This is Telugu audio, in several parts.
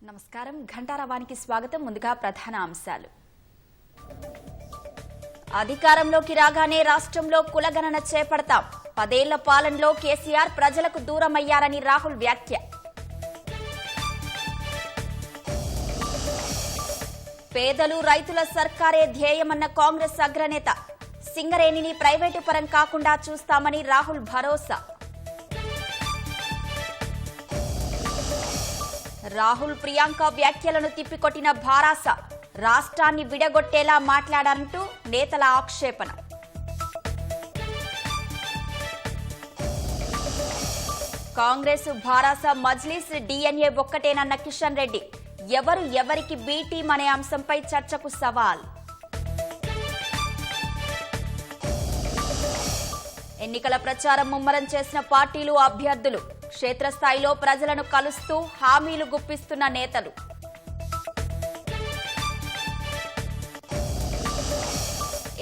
నమస్కారం ఘంటారావానికి స్వాగతం. ముందుగా ప్రధాన అంశాలు. అధికారంలోకి రాగానే రాష్ట్రంలో కులగణన చేపడతాం. 10 ఏళ్ల పాలనలో కేసీఆర్ ప్రజలకు దూరమయ్యారని రాహుల్ వ్యాఖ్య. పేదలు రైతుల సర్కారే ధ్యేయమన్న కాంగ్రెస్ అగ్రనేత. సింగరేణిని ప్రైవేటు పరం కాకుండా చూస్తామని రాహుల్ భరోసా. రాహుల్ ప్రియాంక వ్యాఖ్యలను తిప్పికొట్టిన భారాస. రాష్ట్రాన్ని విడగొట్టేలా మాట్లాడారంటూ నేతల ఆక్షేపణ. కాంగ్రెస్ భారాస మజ్లిస్ డిఎన్ఏ ఒక్కటేనన్న కిషన్ రెడ్డి. ఎవరు ఎవరికి బి టీం అనే అంశంపై చర్చకు సవాల్. ఎన్నికల ప్రచారం ముమ్మరం చేసిన పార్టీలు, అభ్యర్థులు. క్షేత్రస్థాయిలో ప్రజలను కలుస్తూ హామీలు గుప్పిస్తున్న నేతలు.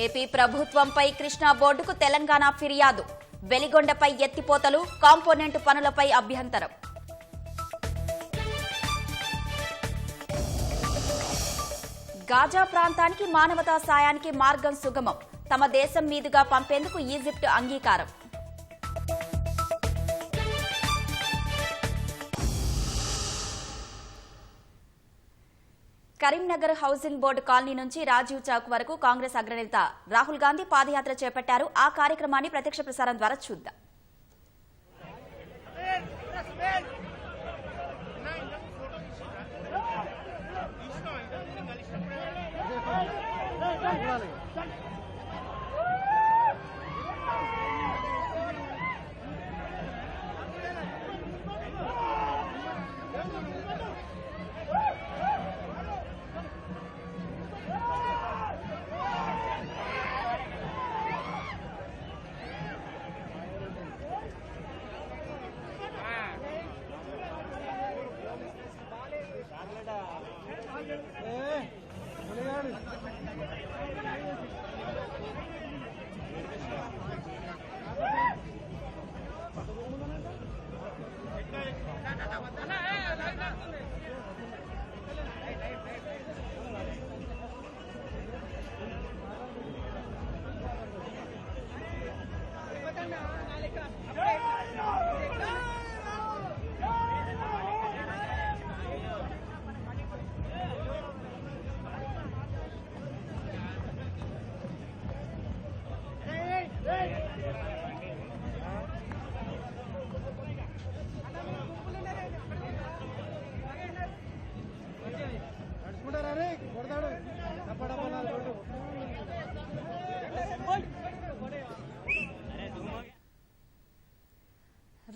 ఏపీ ప్రభుత్వంపై కృష్ణా బోర్డుకు తెలంగాణ ఫిర్యాదు. వెలిగొండపై ఎత్తిపోతలు, కాంపోనెంట్ పనులపై అభ్యంతరం. గాజా ప్రాంతానికి మానవతా సాయానికి మార్గం సుగమం. తమ దేశం మీదుగా పంపేందుకు ఈజిప్ట్ అంగీకారం. కరీంనగర్ హౌసింగ్ బోర్డు కాలనీ నుంచి రాజీవ్ చౌక్ వరకు కాంగ్రెస్ అగ్రనేత రాహుల్ గాంధీ పాదయాత్ర చేపట్టారు. ఆ కార్యక్రమాన్ని ప్రత్యక్ష ప్రసారం ద్వారా చూద్దాం.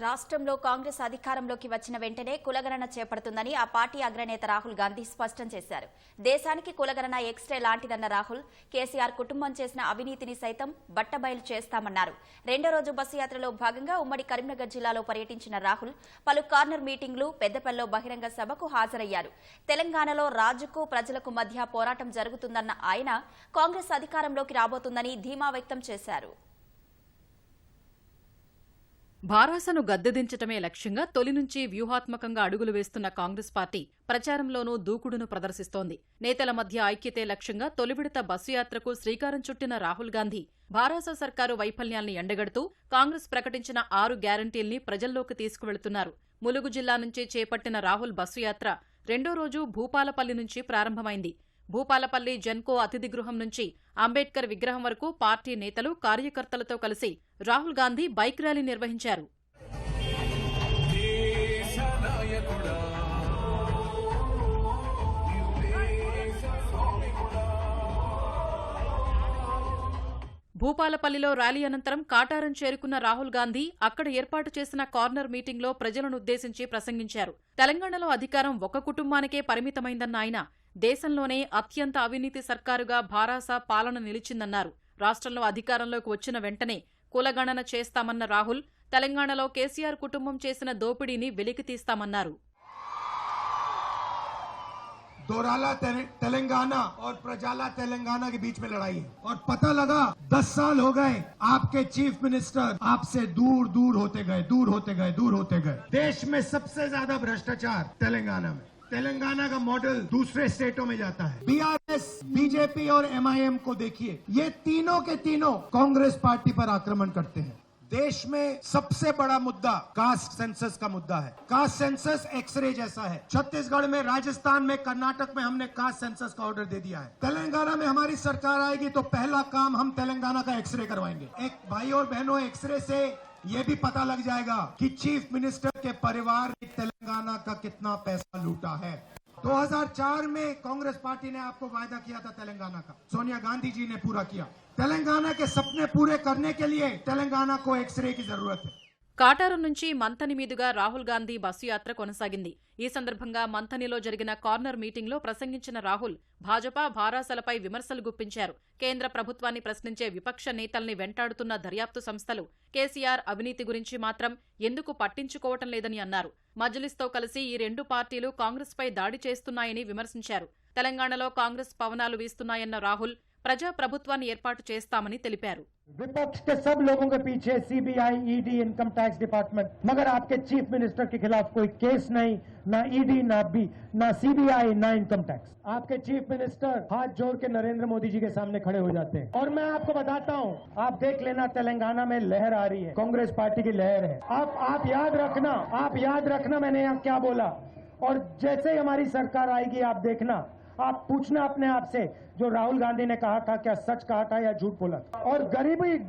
రాష్ట్రంలో కాంగ్రెస్ అధికారంలోకి వచ్చిన వెంటనే కులగణన చేపడుతుందని ఆ పార్టీ అగ్రనేత రాహుల్ గాంధీ స్పష్టం చేశారు. దేశానికి కులగణన ఎక్స్రే లాంటిదన్న రాహుల్ కేసీఆర్ కుటుంబం చేసిన అవినీతిని సైతం బట్టబయలు చేస్తామన్నారు. రెండో రోజు బస్సు యాత్రలో భాగంగా ఉమ్మడి కరీంనగర్ జిల్లాలో పర్యటించిన రాహుల్ పలు కార్నర్ మీటింగ్లు, పెద్దపల్లిలో బహిరంగ సభకు హాజరయ్యారు. తెలంగాణలో రాజుకు ప్రజలకు మధ్య పోరాటం జరుగుతుందన్న ఆయన కాంగ్రెస్ అధికారంలోకి రాబోతుందని ధీమా వ్యక్తం చేశారు. భారాసను గద్దెదించటమే లక్ష్యంగా తొలి నుంచి వ్యూహాత్మకంగా అడుగులు వేస్తున్న కాంగ్రెస్ పార్టీ ప్రచారంలోనూ దూకుడును ప్రదర్శిస్తోంది. నేతల మధ్య ఐక్యతే లక్ష్యంగా తొలి విడత బస్సు యాత్రకు శ్రీకారం చుట్టిన రాహుల్ గాంధీ భారాస సర్కారు వైఫల్యాల్ని ఎండగడుతూ కాంగ్రెస్ ప్రకటించిన 6 గ్యారంటీల్ని ప్రజల్లోకి తీసుకువెళుతున్నారు. ములుగు జిల్లా నుంచి చేపట్టిన రాహుల్ బస్సు యాత్ర రెండో రోజు భూపాలపల్లి నుంచి ప్రారంభమైంది. భూపాలపల్లి జెన్కో అతిథి గృహం నుంచి అంబేద్కర్ విగ్రహం వరకు పార్టీ నేతలు, కార్యకర్తలతో కలిసి రాహుల్ గాంధీ బైక్ ర్యాలీ నిర్వహించారు. భూపాలపల్లిలో ర్యాలీ అనంతరం కాటారం చేరుకున్న రాహుల్ గాంధీ అక్కడ ఏర్పాటు చేసిన కార్నర్ మీటింగ్లో ప్రజలనుద్దేశించి ప్రసంగించారు. తెలంగాణలో అధికారం ఒక కుటుంబానికే పరిమితమైందన్న ఆయన దేశంలోనే అత్యంత అవినీతి సర్కారుగా భారాస పాలన నిలిచిందన్నారు. రాష్ట్రంలో అధికారంలోకి వచ్చిన వెంటనే కులగణన చేస్తామన్న రాహుల్ తెలంగాణలో కేసీఆర్ కుటుంబం చేసిన దోపిడీని వెలికితీస్తామన్నారు. दोराला तेलंगाना और प्रजाला तेलंगाना के बीच में लड़ाई है और पता लगा 10 साल हो गए आपके चीफ मिनिस्टर आपसे दूर दूर होते गए। देश में सबसे ज्यादा भ्रष्टाचार तेलंगाना में, तेलंगाना का मॉडल दूसरे स्टेटों में जाता है। बीआरएस, बीजेपी और एमआईएम को देखिए, ये तीनों के तीनों कांग्रेस पार्टी पर आक्रमण करते हैं। देश में सबसे बड़ा मुद्दा कास्ट सेंसस का मुद्दा है। कास्ट सेंसस एक्सरे जैसा है। छत्तीसगढ़ में, राजस्थान में, कर्नाटक में हमने कास्ट सेंसस का ऑर्डर दे दिया है। तेलंगाना में हमारी सरकार आएगी तो पहला काम हम तेलंगाना का एक्सरे करवाएंगे। एक भाई और बहनों, एक्सरे से ये भी पता लग जाएगा कि चीफ मिनिस्टर के परिवार ने तेलंगाना का कितना पैसा लूटा है। 2004 में कांग्रेस पार्टी ने आपको वायदा किया था तेलंगाना का, सोनिया गांधी जी ने पूरा किया। तेलंगाना के सपने पूरे करने के लिए तेलंगाना को एक्सरे की जरूरत है। కాటారం నుంచి మంథని మీదుగా రాహుల్ గాంధీ బస్సు యాత్ర కొనసాగింది. ఈ సందర్భంగా మంథనిలో జరిగిన కార్నర్ మీటింగ్లో ప్రసంగించిన రాహుల్ భాజపా భారాసలపై విమర్శలు గుప్పించారు. కేంద్ర ప్రభుత్వాన్ని ప్రశ్నించే విపక్ష నేతల్ని వెంటాడుతున్న దర్యాప్తు సంస్థలు కేసీఆర్ అవినీతి గురించి మాత్రం ఎందుకు పట్టించుకోవటం లేదని అన్నారు. మజ్లిస్తో కలిసి ఈ రెండు పార్టీలు కాంగ్రెస్పై దాడి చేస్తున్నాయని విమర్శించారు. తెలంగాణలో కాంగ్రెస్ పవనాలు వీస్తున్నాయన్న రాహుల్ ప్రజా ప్రభుత్వాన్ని ఏర్పాటు చేస్తామని తెలిపారు. विपक्ष के सब लोगों के पीछे CBI, ED, income tax department, मगर आपके चीफ मिनिस्टर के खिलाफ कोई केस नहीं, ना ईडी, ना सीबीआई, ना इनकम टैक्स। आपके चीफ मिनिस्टर हाथ जोड़ के नरेंद्र मोदी जी के सामने खड़े हो जाते हैं। और मैं आपको बताता हूं, आप देख लेना, तेलंगाना में लहर आ रही है, कांग्रेस पार्टी की लहर है। आप याद रखना मैंने यहाँ क्या बोला। और जैसे ही हमारी सरकार आएगी, आप देखना, आप पूछना अपने आप से, जो राहुल गांधी ने कहा था क्या सच कहा था या झूठ बोला। और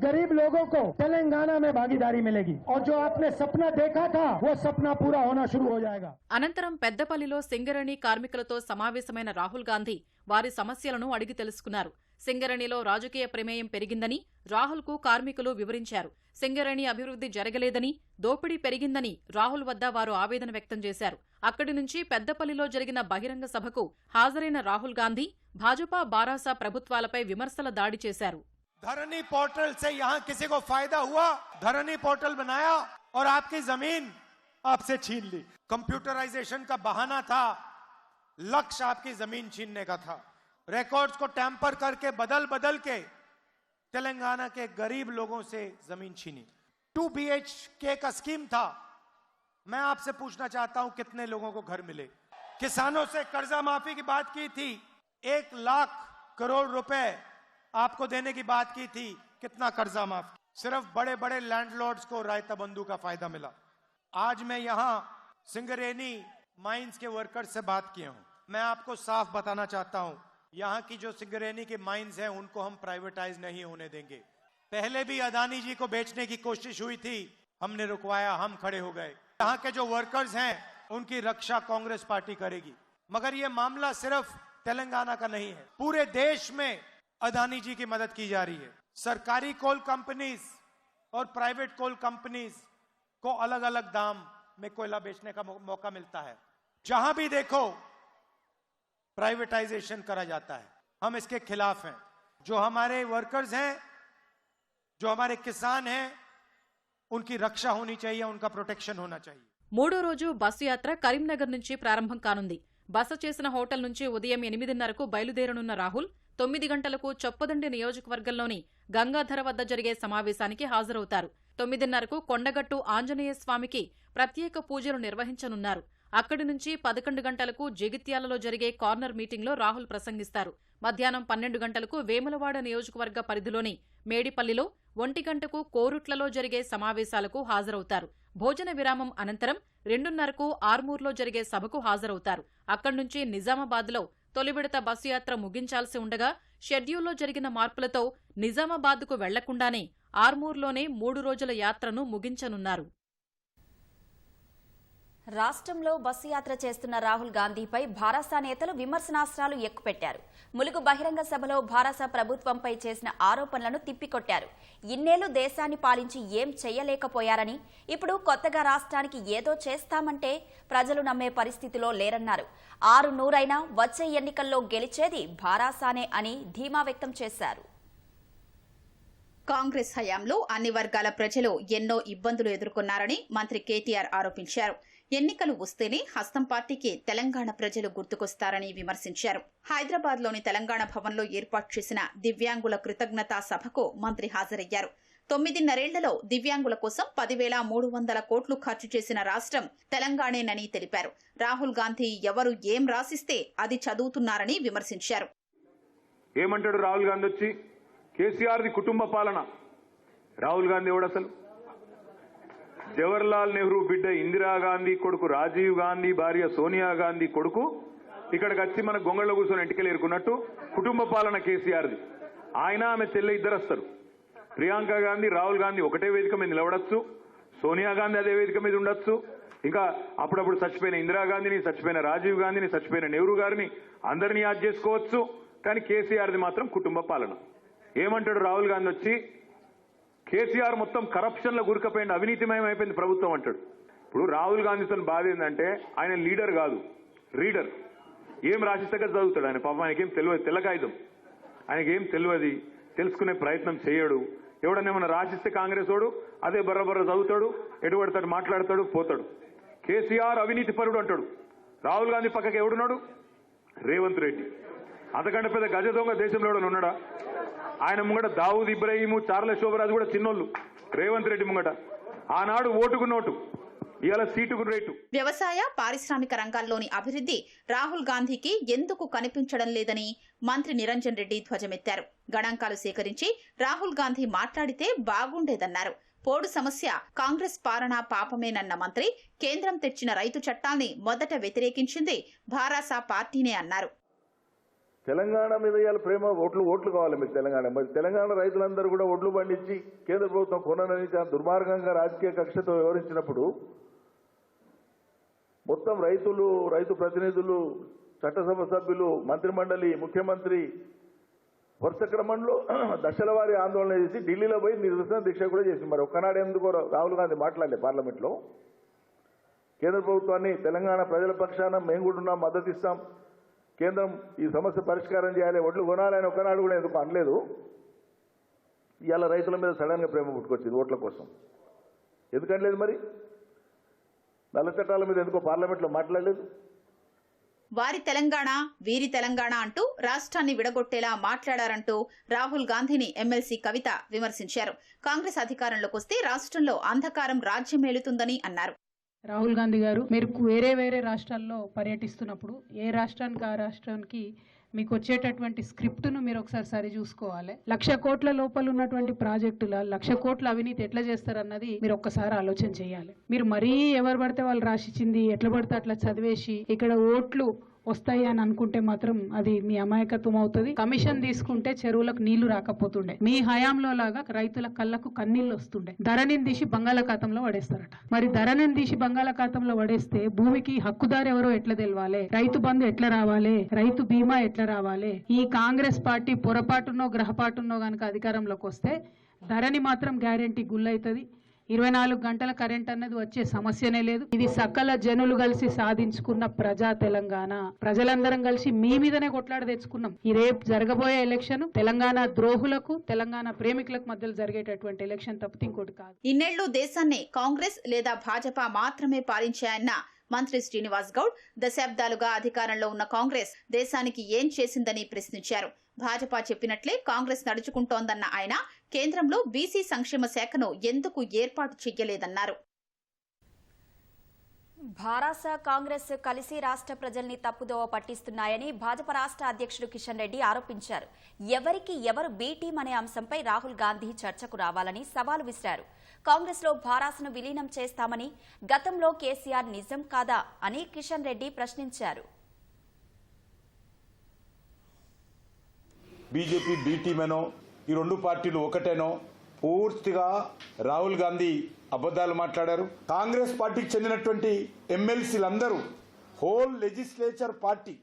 गरीब लोगों को तेलंगाना में भागीदारी मिलेगी, और जो आपने सपना देखा था वो सपना पूरा होना शुरू हो जाएगा। అనంతరం పెద్దపల్లిలో సింగరేణి కార్మికులతో సమావేశమైన రాహుల్ గాంధీ వారి సమస్యలను అడిగి తెలుసుకున్నారు. సింగరేణిలో రాజకీయ ప్రమేయం పెరిగిందని రాహుల్కు కార్మికులు వివరించారు. సింగరేణి అభివృద్ధి జరగలేదని, దోపిడీ పెరిగిందని రాహుల్ వద్ద వారు ఆవేదన వ్యక్తం చేశారు. అక్కడి నుంచి పెద్దపల్లిలో జరిగిన బహిరంగ సభకు హాజరైన రాహుల్ గాంధీ భాజపా బారాసా ప్రభుత్వాలపై విమర్శల దాడి చేశారు. धरनी पोर्टल से यहाँ किसी को फायदा हुआ? धरनी पोर्टल बनाया और आपकी जमीन आपसे छीन ली। कंप्यूटराइजेशन का बहाना था, लक्ष्य आपकी जमीन छीनने का था। रिकॉर्ड्स को टैंपर करके बदल के तेलंगाना के गरीब लोगों से जमीन छीनी। 2 BHK का स्कीम था। मैं आपसे पूछना चाहता हूं, कितने लोगों को घर मिले? किसानों से कर्जा माफी की बात की थी, 1 लाख करोड़ रुपए आपको देने की बात की थी, कितना कर्जा माफ? सिर्फ बड़े बड़े लैंडलॉर्ड्स को रायता बंधु का फायदा मिला। आज मैं यहां सिंगरेनी माइंस के वर्कर्स से बात किया हूं। मैं आपको साफ बताना चाहता हूं, यहां की जो सिंगरेनी के माइंस हैं उनको हम प्राइवेटाइज नहीं होने देंगे। पहले भी अदानी जी को बेचने की कोशिश हुई थी, हमने रुकवाया, हम खड़े हो गए। यहाँ के जो वर्कर्स हैं उनकी रक्षा कांग्रेस पार्टी करेगी। मगर ये मामला सिर्फ तेलंगाना का नहीं है, पूरे देश में अदानी जी की मदद की जा रही है। सरकारी कोल कंपनीज और प्राइवेट कोल कंपनीज को अलग अलग दाम में कोयला बेचने का मौका मिलता है। जहां भी देखो प्राइवेटाइजेशन करा जाता है, हम इसके खिलाफ हैं। जो हमारे वर्कर्स हैं, जो हमारे किसान हैं, उनकी रक्षा होनी चाहिए, उनका प्रोटेक्शन होना चाहिए। మూడో రోజు బస్సు యాత్ర కరీంనగర్ నుంచి ప్రారంభం కానుంది. బస చేసిన హోటల్ నుంచి ఉదయం 8:30కు బయలుదేరనున్న రాహుల్ 9 గంటలకు చొప్పదండి నియోజకవర్గంలోని గంగాధర వద్ద జరిగే సమావేశానికి హాజరవుతారు. 9:30కు కొండగట్టు ఆంజనేయ స్వామికి ప్రత్యేక పూజలు నిర్వహించనున్నారు. అక్కడి నుంచి 11 గంటలకు జగిత్యాలలో జరిగే కార్నర్ మీటింగ్లో రాహుల్ ప్రసంగిస్తారు. మధ్యాహ్నం 12 గంటలకు వేములవాడ నియోజకవర్గ పరిధిలోని మేడిపల్లిలో, 1 గంటకు కోరుట్లలో జరిగే సమావేశాలకు హాజరవుతారు. భోజన విరామం అనంతరం 2:30కు ఆర్మూర్లో జరిగే సభకు హాజరవుతారు. అక్కడి నుంచి నిజామాబాద్లో తొలి విడత బస్సు యాత్ర ముగించాల్సి ఉండగా షెడ్యూల్లో జరిగిన మార్పులతో నిజామాబాద్కు వెళ్లకుండానే ఆర్మూర్లోనే 3 రోజుల యాత్రను ముగించనున్నారు. రాష్ట్రంలో బస్సు యాత్ర చేస్తున్న రాహుల్ గాంధీపై భారాసా నేతలు విమర్శనాస్త్రాలు ఎక్కుపెట్టారు. ములుగు బహిరంగ సభలో భారాసా ప్రభుత్వంపై చేసిన ఆరోపణలను తిప్పికొట్టారు. ఇన్నేళ్లు దేశాన్ని పాలించి ఏం చెయ్యలేకపోయారని, ఇప్పుడు కొత్తగా రాష్ట్రానికి ఏదో చేస్తామంటే ప్రజలు నమ్మే పరిస్థితిలో లేరన్నారు. 600 వచ్చే ఎన్నికల్లో గెలిచేది భారాసానే అని ధీమా వ్యక్తం చేశారు. కాంగ్రెస్ హయాంలో అన్ని వర్గాల ప్రజలు ఎన్నో ఇబ్బందులు ఎదుర్కొన్నారని మంత్రి కేటీఆర్ ఆరోపించారు. ఎన్నికలు వస్తేనే హస్తం పార్టీకి తెలంగాణ ప్రజలు గుర్తుకొస్తారని విమర్శించారు. హైదరాబాద్లోని తెలంగాణ భవన్లో ఏర్పాటు చేసిన దివ్యాంగుల కృతజ్ఞతా సభకు మంత్రి హాజరయ్యారు. 9.5 దివ్యాంగుల కోసం 10,300 కోట్లు ఖర్చు చేసిన రాష్ట్రం తెలంగాణేనని తెలిపారు. రాహుల్ గాంధీ ఎవరు ఏం రాసిస్తే అది చదువుతున్నారని విమర్శించారు. ఏమంటాడు రాహుల్ గాంధీ వచ్చి, కేసీఆర్ది కుటుంబ పాలన. రాహుల్ గాంధీ ఎవడు అసలు? జవహర్లాల్ నెహ్రూ బిడ్డ ఇందిరాగాంధీ కొడుకు రాజీవ్ గాంధీ భార్య సోనియా గాంధీ కొడుకు ఇక్కడికి వచ్చి మన గొంగళ్ళ కూర్చొని ఎంటికలు ఏరుకున్నట్టు కుటుంబ పాలన కేసీఆర్ది. ఆయన ఆమె చెల్లె ఇద్దరు వస్తారు. ప్రియాంక గాంధీ రాహుల్ గాంధీ ఒకటే వేదిక మీద నిలబడచ్చు, సోనియా గాంధీ అదే వేదిక మీద ఉండొచ్చు, ఇంకా అప్పుడప్పుడు చచ్చిపోయిన ఇందిరాగాంధీని, చచ్చిపోయిన రాజీవ్ గాంధీని, చచ్చిపోయిన నెహ్రూ గారిని అందరినీ యాద్ చేసుకోవచ్చు. కానీ కేసీఆర్ది మాత్రం కుటుంబ పాలన. ఏమంటాడు రాహుల్ గాంధీ వచ్చి, కేసీఆర్ మొత్తం కరప్షన్ లో గురికపోయింది, అవినీతిమయం అయిపోయింది ప్రభుత్వం అంటాడు. ఇప్పుడు రాహుల్ గాంధీతో బాధ ఏంటంటే ఆయన లీడర్ కాదు, రీడర్. ఏం రాసిస్తే చదువుతాడు ఆయన. పాపం ఆయనకేం తెలియదు, తెల్లకాయుధం ఆయనకేం తెలియదు, తెలుసుకునే ప్రయత్నం చేయడు. ఎవడన్నా ఏమన్నా రాసిస్తే కాంగ్రెస్ వాడు అదే బర్ర చదువుతాడు, ఎటుపడతాడు, మాట్లాడతాడు, పోతాడు. కేసీఆర్ అవినీతి పరుడు అంటాడు. రాహుల్ గాంధీ పక్కకి ఎవడున్నాడు? రేవంత్ రెడ్డి. అంతకంటే పెద్ద గజ దొంగ దేశంలో ఉన్నాడా? ఆయన ముంగట దావూద్ ఇబ్రాహీము, చార్ల శోభరాజు కూడా చిన్నోళ్ళు. రేవంత్ రెడ్డి ముంగట ఆనాడు ఓటుకు నోటు, ఇవాళ సీటుకు రేటు. వ్యవసాయ, పారిశ్రామిక రంగాల్లోని అభివృద్ధి రాహుల్ గాంధీకి ఎందుకు కనిపించడం లేదని మంత్రి నిరంజన్ రెడ్డి ధ్వజమెత్తారు. గణాంకాలు సేకరించి రాహుల్ గాంధీ మాట్లాడితే బాగుండేదన్నారు. పోడు సమస్య కాంగ్రెస్ పాలన పాపమేనన్న మంత్రి కేంద్రం తెచ్చిన రైతు చట్టాల్ని మొదట వ్యతిరేకించింది భారాస పార్టీనే అన్నారు. తెలంగాణ మీద ఇవాళ ప్రేమ ఓట్లు కావాలి మీకు. మరి తెలంగాణ రైతులందరూ కూడా ఒడ్లు పండించి కేంద్ర ప్రభుత్వం కొనని దుర్మార్గంగా రాజకీయ కక్షతో వ్యవహరించినప్పుడు మొత్తం రైతు ప్రతినిధులు, చట్టసభ సభ్యులు, మంత్రిమండలి, ముఖ్యమంత్రి వరుస క్రమంలో దశల వారీ ఆందోళన చేసి ఢిల్లీలో పోయి నిరసన దీక్ష కూడా చేసి మరి ఒక్కనాడు ఎందుకో రాహుల్ గాంధీ మాట్లాడలే పార్లమెంట్లో. కేంద్ర ప్రభుత్వాన్ని తెలంగాణ ప్రజల పక్షాన మేము కూడా ఉన్నాం, మద్దతు ఇస్తాం, కేంద్రం ఈ సమస్య పరిష్కారం చేయాలి, ఒడ్లు కొనాలని ఒకనాడు కూడా ఎందుకు అనలేదు. ఇవాళ రైతుల మీద సడన్గా ప్రేమ పుట్టుకొచ్చింది ఓట్ల కోసం. ఎందుకనలేదు మరి? నల్ల చట్టాల మీద ఎందుకో పార్లమెంట్లో మాట్లాడలేదు. వారి తెలంగాణ, వీరి తెలంగాణ అంటూ రాష్ట్రాన్ని విడగొట్టేలా మాట్లాడారంటూ రాహుల్ గాంధీని ఎమ్మెల్సీ కవిత విమర్శించారు. కాంగ్రెస్ అధికారంలోకి వస్తే రాష్ట్రంలో అంధకారం రాజ్యమేలుతుందని అన్నారు. రాహుల్ గాంధీ గారు మీరు వేరే రాష్ట్రాల్లో పర్యటిస్తున్నప్పుడు ఏ రాష్ట్రానికి ఆ రాష్ట్రానికి మీకు వచ్చేటటువంటి స్క్రిప్ట్ను మీరు ఒకసారి సరి చూసుకోవాలి. 1,00,000 కోట్ల లోపల ఉన్నటువంటి ప్రాజెక్టుల 1,00,000 కోట్ల అవినీతి ఎట్లా చేస్తారన్నది మీరు ఒక్కసారి ఆలోచన చేయాలి. మీరు మరీ ఎవరు పడితే వాళ్ళు రాసిచ్చింది ఎట్లా పడితే అట్లా చదివేసి ఇక్కడ ఓట్లు వస్తాయి అని అనుకుంటే మాత్రం అది మీ అమాయకత్వం అవుతుంది. కమిషన్ తీసుకుంటే చెరువులకు నీళ్లు రాకపోతుండే. మీ హయాంలో లాగా రైతుల కళ్ళకు కన్నీళ్లు వస్తుండే. ధరణిని తీసి బంగాళాఖాతంలో పడేస్తారట. మరి ధరణిని తీసి బంగాళాఖాతంలో పడేస్తే భూమికి హక్కుదారు ఎవరో ఎట్లా తెలవాలి? రైతు బంధు ఎట్లా రావాలి? రైతు బీమా ఎట్లా రావాలి? ఈ కాంగ్రెస్ పార్టీ పొరపాటున్నో గ్రహపాటున్నో గనక అధికారంలోకి వస్తే ధరణి మాత్రం గ్యారెంటీ గుల్లైతుంది. 24 గంటల కరెంట్ అన్నది వచ్చే సమస్యనే లేదు. ఇది సకల జనులు కలిసి సాధించుకున్న ప్రజా తెలంగాణ. ప్రజలందరం కలిసి మీ మీదనే కొట్లాడ తెచ్చుకున్నాం. ఈ రేపు జరగబోయే ఎలక్షన్ తెలంగాణ ద్రోహులకు, తెలంగాణ ప్రేమికులకు మధ్యలో జరిగేటటువంటి ఎలక్షన్ తప్పితే ఇంకోటి కాదు. ఇన్నేళ్లు దేశాన్ని కాంగ్రెస్ లేదా భాజపా మాత్రమే పాలించాయన్న మంత్రి శ్రీనివాస్ గౌడ్ దశాబ్దాలుగా అధికారంలో ఉన్న కాంగ్రెస్ దేశానికి ఏం చేసిందని ప్రశ్నించారు. భాజపా చెప్పినట్లే కాంగ్రెస్ నడుచుకుంటోందన్న ఆయన కేంద్రంలో బీసీ సంక్షేమ శాఖను ఎందుకు ఏర్పాటు చెయ్యలేదన్నారు. భారాస కాంగ్రెస్ కలిసి రాష్ట్ర ప్రజల్ని తప్పుదోవ పట్టిస్తున్నాయని భాజపా రాష్ట్ర అధ్యక్షుడు కిషన్ రెడ్డి ఆరోపించారు. ఎవరికి ఎవరు బి టీం అనే అంశంపై రాహుల్ గాంధీ చర్చకు రావాలని సవాలు విసిరారు. కాంగ్రెస్ లో భారాసను విలీనం చేస్తామని గతంలో కేసీఆర్ నిజం కాదా అని కిషన్ రెడ్డి ప్రశ్నించారు. బీజేపీ బి టీమేనో ఈ రెండు పార్టీలు ఒకటేనో పూర్తిగా రాహుల్ గాంధీ అబద్ధాలు మాట్లాడారు. కాంగ్రెస్ పార్టీకి చెందినటువంటి ఎమ్మెల్సీలందరూ whole legislature party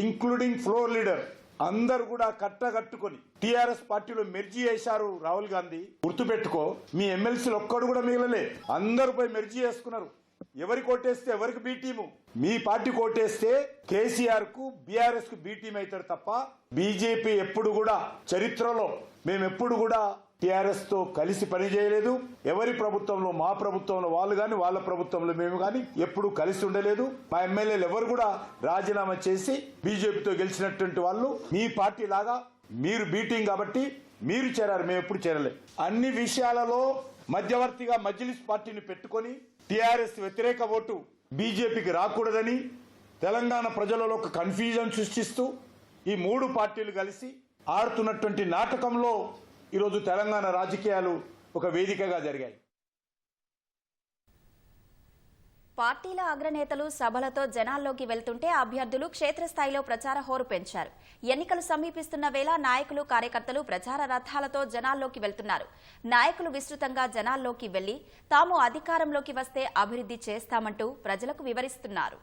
including floor leader అందరు కూడా కట్టగట్టుకొని టీఆర్ఎస్ పార్టీలో మెర్జీ చేశారు. రాహుల్ గాంధీ గుర్తుపెట్టుకో, మీ ఎమ్మెల్సీలు ఒక్కడు కూడా మిగలలే, అందరూ పోయి మెర్జీ చేసుకున్నారు. ఎవరికి ఓటేస్తే ఎవరికి బి టీము? మీ పార్టీ ఓటేస్తే కేసీఆర్ కు బీఆర్ఎస్ కు బి టీం అవుతారు తప్ప బీజేపీ ఎప్పుడు కూడా చరిత్రలో మేమెప్పుడు కూడా టీఆర్ఎస్ తో కలిసి పనిచేయలేదు. ఎవరి ప్రభుత్వంలో మా ప్రభుత్వంలో వాళ్ళు కానీ వాళ్ళ ప్రభుత్వంలో మేము కానీ ఎప్పుడు కలిసి ఉండలేదు. మా ఎమ్మెల్యేలు ఎవరు కూడా రాజీనామా చేసి బీజేపీతో గెలిచినటువంటి వాళ్ళు మీ పార్టీ లాగా మీరు బీటింగ్ కాబట్టి మీరు చేరారు, మేము ఎప్పుడు చేరలే. అన్ని విషయాలలో మధ్యవర్తిగా మజ్లిస్ పార్టీని పెట్టుకొని టీఆర్ఎస్ వ్యతిరేక ఓటు బీజేపీకి రాకూడదని తెలంగాణ ప్రజలలో ఒక కన్ఫ్యూజన్ సృష్టిస్తూ ఈ మూడు పార్టీలు కలిసి ఆడుతున్నటువంటి నాటకంలో ఈరోజు తెలంగాణ రాజకీయాలు ఒక వేదికగా జరిగాయి. పార్టీల అగ్రనేతలు సభలతో జనాల్లోకి వెళ్తుంటే అభ్యర్థులు క్షేత్రస్థాయిలో ప్రచార హోరు పెంచారు. ఎన్నికలు సమీపిస్తున్న వేళ నాయకులు కార్యకర్తలు ప్రచార రథాలతో జనాల్లోకి వెళ్తున్నారు. నాయకులు విస్తృతంగా జనాల్లోకి వెళ్లి తాము అధికారంలోకి వస్తే అభివృద్ధి చేస్తామంటూ ప్రజలకు వివరిస్తున్నారు.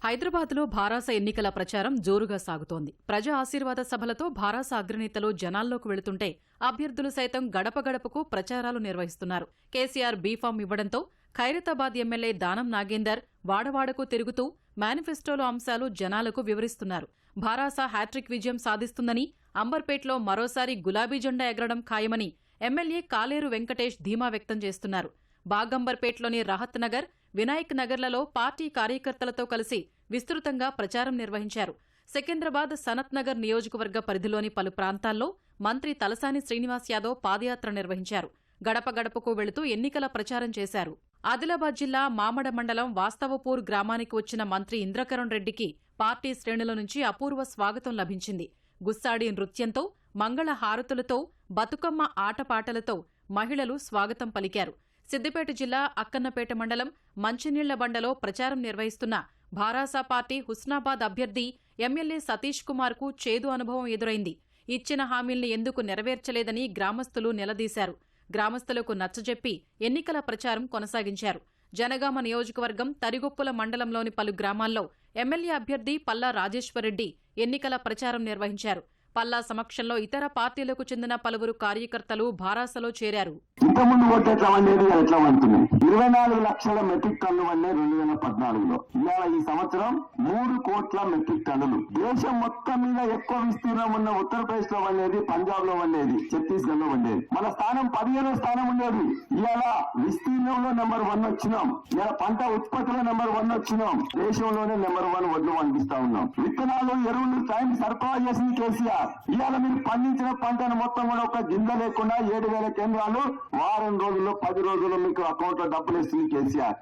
హైదరాబాద్లో భారాస ఎన్నికల ప్రచారం జోరుగా సాగుతోంది. ప్రజా ఆశీర్వాద సభలతో భారాస అగ్రనేతలు జనాల్లోకి వెళుతుంటే అభ్యర్థులు సైతం గడప గడపకు ప్రచారాలు నిర్వహిస్తున్నారు. కేసీఆర్ బీఫామ్ ఇవ్వడంతో ఖైరతాబాద్ ఎమ్మెల్యే దానం నాగేందర్ వాడవాడకు తిరుగుతూ మేనిఫెస్టోలో అంశాలు జనాలకు వివరిస్తున్నారు. భారాస హ్యాట్రిక్ విజయం సాధిస్తుందని, అంబర్పేట్లో మరోసారి గులాబీ జెండా ఎగరడం ఖాయమని ఎమ్మెల్యే కాలేరు వెంకటేష్ ధీమా వ్యక్తం చేస్తున్నారు. బాగంబర్పేట్లోని రహత్ నగర్, వినాయక్ నగర్లలో పార్టీ కార్యకర్తలతో కలిసి విస్తృతంగా ప్రచారం నిర్వహించారు. సికింద్రాబాద్, సనత్ నగర్ నియోజకవర్గ పరిధిలోని పలు ప్రాంతాల్లో మంత్రి తలసాని శ్రీనివాస్ యాదవ్ పాదయాత్ర నిర్వహించారు. గడప గడపకు వెళుతూ ఎన్నికల ప్రచారం చేశారు. ఆదిలాబాద్ జిల్లా మామడ మండలం వాస్తవపూర్ గ్రామానికి వచ్చిన మంత్రి ఇంద్రకరణ్ రెడ్డికి పార్టీ శ్రేణుల నుంచి అపూర్వ స్వాగతం లభించింది. గుస్సాడి నృత్యంతో, మంగళ హారతులతో, బతుకమ్మ ఆటపాటలతో మహిళలు స్వాగతం పలికారు. సిద్దిపేట జిల్లా అక్కన్నపేట మండలం మంచినీళ్ల బండలో ప్రచారం నిర్వహిస్తున్న భారాస పార్టీ హుస్నాబాద్ అభ్యర్థి ఎమ్మెల్యే సతీష్ కుమార్ కు చేదు అనుభవం ఎదురైంది. ఇచ్చిన హామీల్ని ఎందుకు నెరవేర్చలేదని గ్రామస్తులు నిలదీశారు. గ్రామస్తులకు నచ్చజెప్పి ఎన్నికల ప్రచారం కొనసాగించారు. జనగామ నియోజకవర్గం తరిగొప్పుల మండలంలోని పలు గ్రామాల్లో ఎమ్మెల్యే అభ్యర్థి పల్లా రాజేశ్వరరెడ్డి ఎన్నికల ప్రచారం నిర్వహించారు. పల్లా సమక్షంలో ఇతర పార్టీలకు చెందిన పలువురు కార్యకర్తలు భారాసలో చేరారు. ఇంతకుముందు ఓటు ఎట్లా వండేది, ఎట్లా వండుతుంది. 24 లక్షల మెట్రిక్ టన్నులు వండే 2014లో. ఇవాళ ఈ సంవత్సరం 3 కోట్ల మెట్రిక్ టన్నులు. దేశం మొత్తం మీద ఎక్కువ విస్తీర్ణం ఉన్న ఉత్తరప్రదేశ్ లో వండేది, పంజాబ్ లో వండేది, ఛత్తీస్గఢ్ లో వండేది. మన స్థానం 15వ స్థానం ఉండేది. ఇవాళ విస్తీర్ణంలో నెంబర్ 1 వచ్చినాం. ఇవాళ పంట ఉత్పత్తిలో నెంబర్ 1 వచ్చినాం. దేశంలోనే నెంబర్ 1 వడ్లు పండిస్తా ఉన్నాం. విత్తనాలు, ఎరువులు టైం సరఫరా చేసింది కేసీఆర్. ఇవాళ మీరు పండించిన పంటను మొత్తం కూడా ఒక గింజ లేకుండా 7,000 కేంద్రాలు వారం రోజుల్లో 10 రోజుల్లో మీకు అకౌంట్ లో డబ్బులు ఇస్తుంది కేసీఆర్.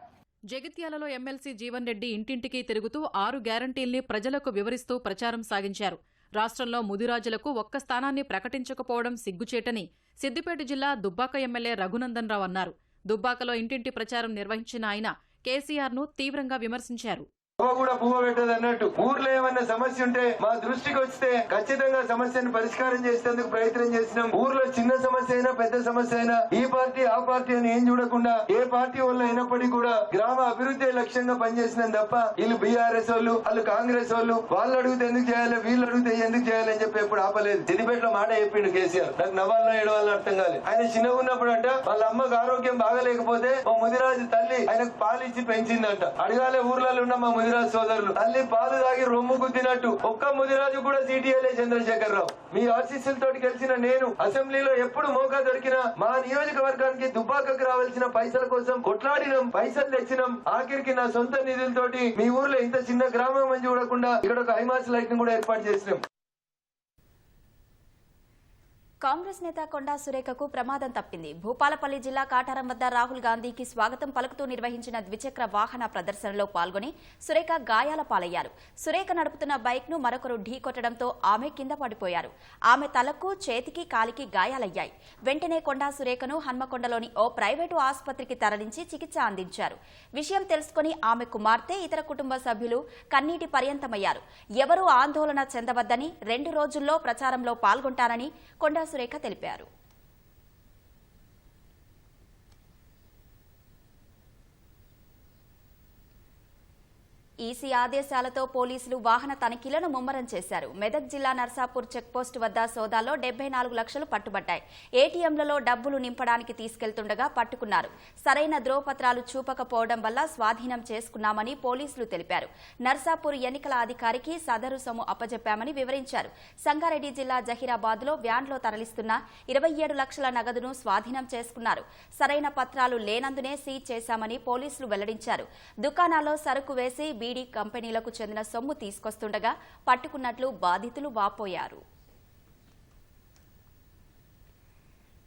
జగిత్యాలలో ఎమ్మెల్సీ జీవన్ రెడ్డి ఇంటింటికి తిరుగుతూ 6 గ్యారంటీల్ని ప్రజలకు వివరిస్తూ ప్రచారం సాగించారు. రాష్ట్రంలో ముదిరాజులకు ఒక్క స్థానాన్ని ప్రకటించకపోవడం సిగ్గుచేటని సిద్దిపేట జిల్లా దుబ్బాక ఎమ్మెల్యే రఘునందన్ రావు అన్నారు. దుబ్బాకలో ఇంటింటి ప్రచారం నిర్వహించిన ఆయన కేసీఆర్ ను తీవ్రంగా విమర్శించారు. కూడా పువ్వు పెట్టదు అన్నట్టు ఊర్లో ఏమన్నా సమస్య ఉంటే మా దృష్టికి వస్తే ఖచ్చితంగా సమస్యను పరిష్కారం చేసేందుకు ప్రయత్నం చేసినాం. ఊర్లో చిన్న సమస్య అయినా పెద్ద సమస్య అయినా ఈ పార్టీ ఆ పార్టీ అని ఏం చూడకుండా ఏ పార్టీ వల్ల అయినప్పటికీ కూడా గ్రామ అభివృద్ధి లక్ష్యంగా పనిచేసినాం తప్ప వీళ్ళు బీఆర్ఎస్ వాళ్ళు కాంగ్రెస్ వాళ్ళు అడిగితే ఎందుకు చేయాలి, వీళ్ళు అడిగితే ఎందుకు చేయాలని చెప్పి ఎప్పుడు ఆపలేదు. సిద్దిపేటలో మాట చెప్పిండు కేసీఆర్. నాకు నవ్వాలనో ఏడవాలని అర్థం కాలేదు. ఆయన చిన్నగా ఉన్నప్పుడు అంట వాళ్ళ అమ్మకు ఆరోగ్యం బాగలేకపోతే ఓ ముదిరాజు తల్లి ఆయనకు పాలిచ్చి పెంచిందంట. అడగాలే ఊర్లలో ఉన్న మా ముదిరాజు సోదరులు తల్లి పాలు తాగి రొమ్ము గుద్దినట్టు ఒక్క ముదిరాజు కూడా సీటీఎల్ఏ చంద్రశేఖరరావు. మీ ఆశీస్సులతోటి గెలిచిన నేను అసెంబ్లీలో ఎప్పుడు మోకా దొరికినా మా నియోజకవర్గానికి దుబ్బాకకు రావాల్సిన పైసల కోసం కొట్లాడినాం, పైసలు తెచ్చినాం. ఆఖరికి నా సొంత నిధులతోటి మీ ఊర్లో ఇంత చిన్న గ్రామం అని చూడకుండా ఇక్కడ ఒక హైమాస్ లైట్ ని కూడా ఏర్పాటు చేసినాం. కాంగ్రెస్ నేత కొండా సురేఖకు ప్రమాదం తప్పింది. భూపాలపల్లి జిల్లా కాటారం వద్ద రాహుల్ గాంధీకి స్వాగతం పలుకుతూ నిర్వహించిన ద్విచక్ర వాహన ప్రదర్శనలో పాల్గొని సురేఖ గాయాల పాలయ్యారు. సురేఖ నడుపుతున్న బైక్ ను మరొకరు ఢీకొట్టడంతో ఆమె కింద పడిపోయారు. ఆమె తలకు, చేతికి, కాలికి గాయాలయ్యాయి. వెంటనే కొండా సురేఖను హన్మకొండలోని ఓ ప్రైవేటు ఆసుపత్రికి తరలించి చికిత్స అందించారు. విషయం తెలుసుకుని ఆమె కుమార్తె, ఇతర కుటుంబ సభ్యులు కన్నీటి పర్యంతమయ్యారు. ఎవరూ ఆందోళన చెందవద్దని, 2 రోజుల్లో ప్రచారంలో పాల్గొంటారని కొండా సురేఖ తెలిపారు. ఈసీ ఆదేశాలతో పోలీసులు వాహన తనిఖీలను ముమ్మరం చేశారు. మెదక్ జిల్లా నర్సాపూర్ చెక్పోస్టు వద్ద సోదాలో 74 లక్షలు పట్టుబడ్డాయి. ఏటీఎంలలో డబ్బులు నింపడానికి తీసుకెళ్తుండగా పట్టుకున్నారు. సరైన ధ్రువపత్రాలు చూపకపోవడం వల్ల స్వాధీనం చేసుకున్నామని పోలీసులు తెలిపారు. నర్సాపూర్ ఎన్నికల అధికారికి సదరు సొమ్ము అప్పజెప్పామని వివరించారు. సంగారెడ్డి జిల్లా జహీరాబాద్ లో వ్యాన్లో తరలిస్తున్న 27 లక్షల నగదును స్వాధీనం చేసుకున్నారు. సరైన పత్రాలు లేనందునే సీజ్ చేశామని పోలీసులు వెల్లడించారు. దుకాణాల్లో సరుకు వేసి బీడీ కంపెనీలకు చెందిన సొమ్ము తీసుకొస్తుండగా పట్టుకున్నట్లు బాధితులు వాపోయారు.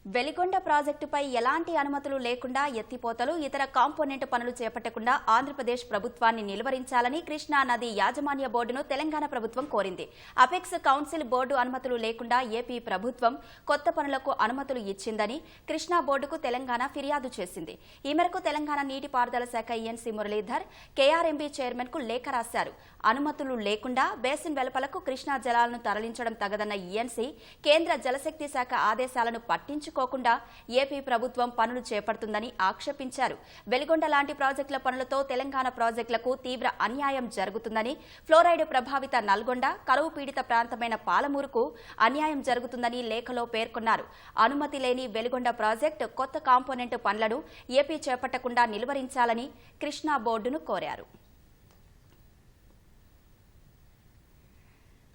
వెలిగొండ ప్రాజెక్టుపై ఎలాంటి అనుమతులు లేకుండా ఎత్తిపోతలు ఇతర కాంపోనెంట్ పనులు చేపట్టకుండా ఆంధ్రప్రదేశ్ ప్రభుత్వాన్ని నిలువరించాలని కృష్ణా నది యాజమాన్య బోర్డును తెలంగాణ ప్రభుత్వం కోరింది. అపెక్స్ కౌన్సిల్ బోర్డు అనుమతులు లేకుండా ఏపీ ప్రభుత్వం కొత్త పనులకు అనుమతులు ఇచ్చిందని కృష్ణా బోర్డుకు తెలంగాణ ఫిర్యాదు చేసింది. ఈ మేరకు తెలంగాణ నీటిపారుదల శాఖ ఈఎన్సీ మురళీధర్ కేఆర్ఎంబీ చైర్మన్ కు లేఖ రాశారు. అనుమతులు లేకుండా బేసిన్ వెలుపలకు కృష్ణా జలాలను తరలించడం తగదన్న ఈఎన్సీ కేంద్ర జలశక్తి శాఖ ఆదేశాలను పట్టించుకోకుండా ఏపీ ప్రభుత్వం పనులు చేపడుతుందని ఆక్షేపించారు. వెలిగొండ లాంటి ప్రాజెక్టుల పనులతో తెలంగాణ ప్రాజెక్టులకు తీవ్ర అన్యాయం జరుగుతుందని, ఫ్లోరైడ్ ప్రభావిత నల్గొండ, కరువు పీడిత ప్రాంతమైన పాలమూరుకు అన్యాయం జరుగుతుందని లేఖలో పేర్కొన్నారు. అనుమతి లేని వెలిగొండ ప్రాజెక్టు కొత్త కాంపోనెంట్ పనులను ఏపీ చేపట్టకుండా నిలువరించాలని కృష్ణా బోర్డును కోరారు.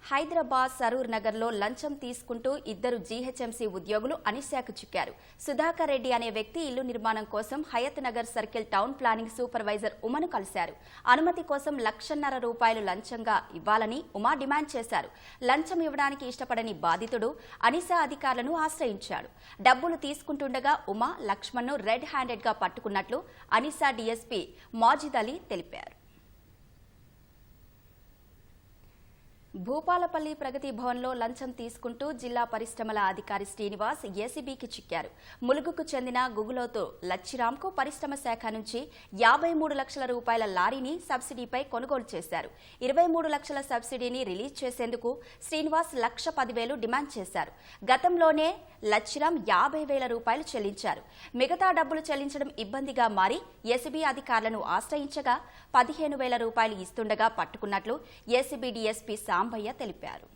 హైదరాబాద్ సరూర్ నగర్లో లంచం తీసుకుంటూ ఇద్దరు జీహెచ్ఎంసీ ఉద్యోగులు అనిశాకు చిక్కారు. సుధాకర్ రెడ్డి అనే వ్యక్తి ఇల్లు నిర్మాణం కోసం Hayathnagar circle town planning supervisor ఉమను కలిశారు. అనుమతి కోసం ₹1,50,000 లంచంగా ఇవ్వాలని ఉమా డిమాండ్ చేశారు. లంచం ఇవ్వడానికి ఇష్టపడని బాధితుడు అనిశా అధికారులను ఆశ్రయించాడు. డబ్బులు తీసుకుంటుండగా ఉమా, లక్ష్మణ్ను రెడ్ హ్యాండెడ్ గా పట్టుకున్నట్లు అనిశా డీఎస్పీ మాజిద్ అలీ తెలిపారు. భూపాలపల్లి ప్రగతి భవన్లో లంచం తీసుకుంటూ జిల్లా పరిశ్రమల అధికారి శ్రీనివాస్ ఏసీబీకి చిక్కారు. ములుగుకు చెందిన గుగులోతు లచ్చిరాంకు పరిశ్రమ శాఖ నుంచి ₹53 లక్షల లారీని సబ్సిడీపై కొనుగోలు చేశారు. 23 లక్షల సబ్సిడీని రిలీజ్ చేసేందుకు శ్రీనివాస్ ₹1,10,000 డిమాండ్ చేశారు. గతంలోనే లచ్చిరాం ₹50,000 చెల్లించారు. మిగతా డబ్బులు చెల్లించడం ఇబ్బందిగా మారి ఏసీబీ అధికారులను ఆశ్రయించగా ₹15,000 ఇస్తుండగా పట్టుకున్నట్లు ఏసీబీ డీఎస్పీ సాంబయ్య తెలిపారు.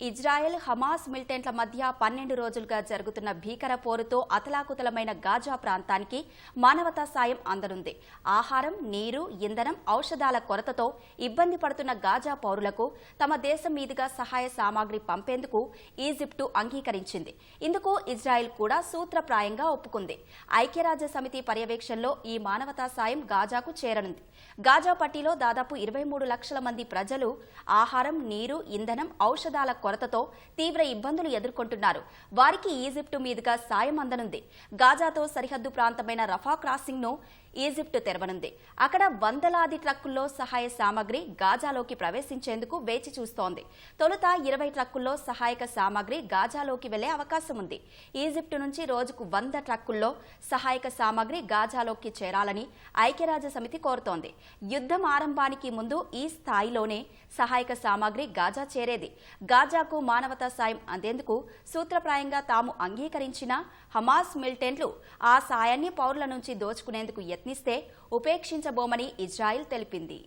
ఇజ్రాయెల్, హమాస్ మిలిటెంట్ల మధ్య 12 రోజులుగా జరుగుతున్న భీకర పోరుతో అతలాకుతలమైన గాజా ప్రాంతానికి మానవతా సాయం అందనుంది. ఆహారం, నీరు, ఇంధనం, ఔషధాల కొరతతో ఇబ్బంది పడుతున్న గాజా పౌరులకు తమ దేశం మీదుగా సహాయ సామాగ్రి పంపేందుకు ఈజిప్టు అంగీకరించింది. ఇందుకు ఇజ్రాయెల్ కూడా సూత్రప్రాయంగా ఒప్పుకుంది. ఐక్యరాజ్య సమితి పర్యవేక్షణలో ఈ మానవతా సాయం గాజాకు చేరనుంది. గాజా పట్టీలో దాదాపు 23 లక్షల మంది ప్రజలు ఆహారం, నీరు, ఇంధనం, ఔషధాల కొరతతో తీవ్ర ఇబ్బందులు ఎదుర్కొంటున్నారు. వారికి ఈజిప్టు మీదుగా సాయం అందనుంది. గాజాతో సరిహద్దు ప్రాంతమైన రఫా క్రాసింగ్ ను ఈజిప్టు తెరవనుంది. అక్కడ వందలాది ట్రక్కుల్లో సహాయ సామాగ్రి గాజాలోకి ప్రవేశించేందుకు వేచి చూస్తోంది. తొలుత 20 ట్రక్కుల్లో సహాయక సామాగ్రి గాజాలోకి వెళ్లే అవకాశం ఉంది. ఈజిప్టు నుంచి రోజుకు 100 ట్రక్కుల్లో సహాయక సామాగ్రి గాజాలోకి చేరాలని ఐక్యరాజ్య సమితి కోరుతోంది. యుద్ధం ఆరంభానికి ముందు ఈ స్థాయిలోనే సహాయక సామాగ్రి గాజా చేరేది. గాజాకు మానవతా సాయం అందేందుకు సూత్రప్రాయంగా తాము అంగీకరించిన హమాస్ మిలిటెంట్లు ఆ సాయాన్ని పౌరుల నుంచి దోచుకునేందుకు యత్నిస్తే ఉపేక్షించబోమని ఇజ్రాయెల్ తెలిపింది.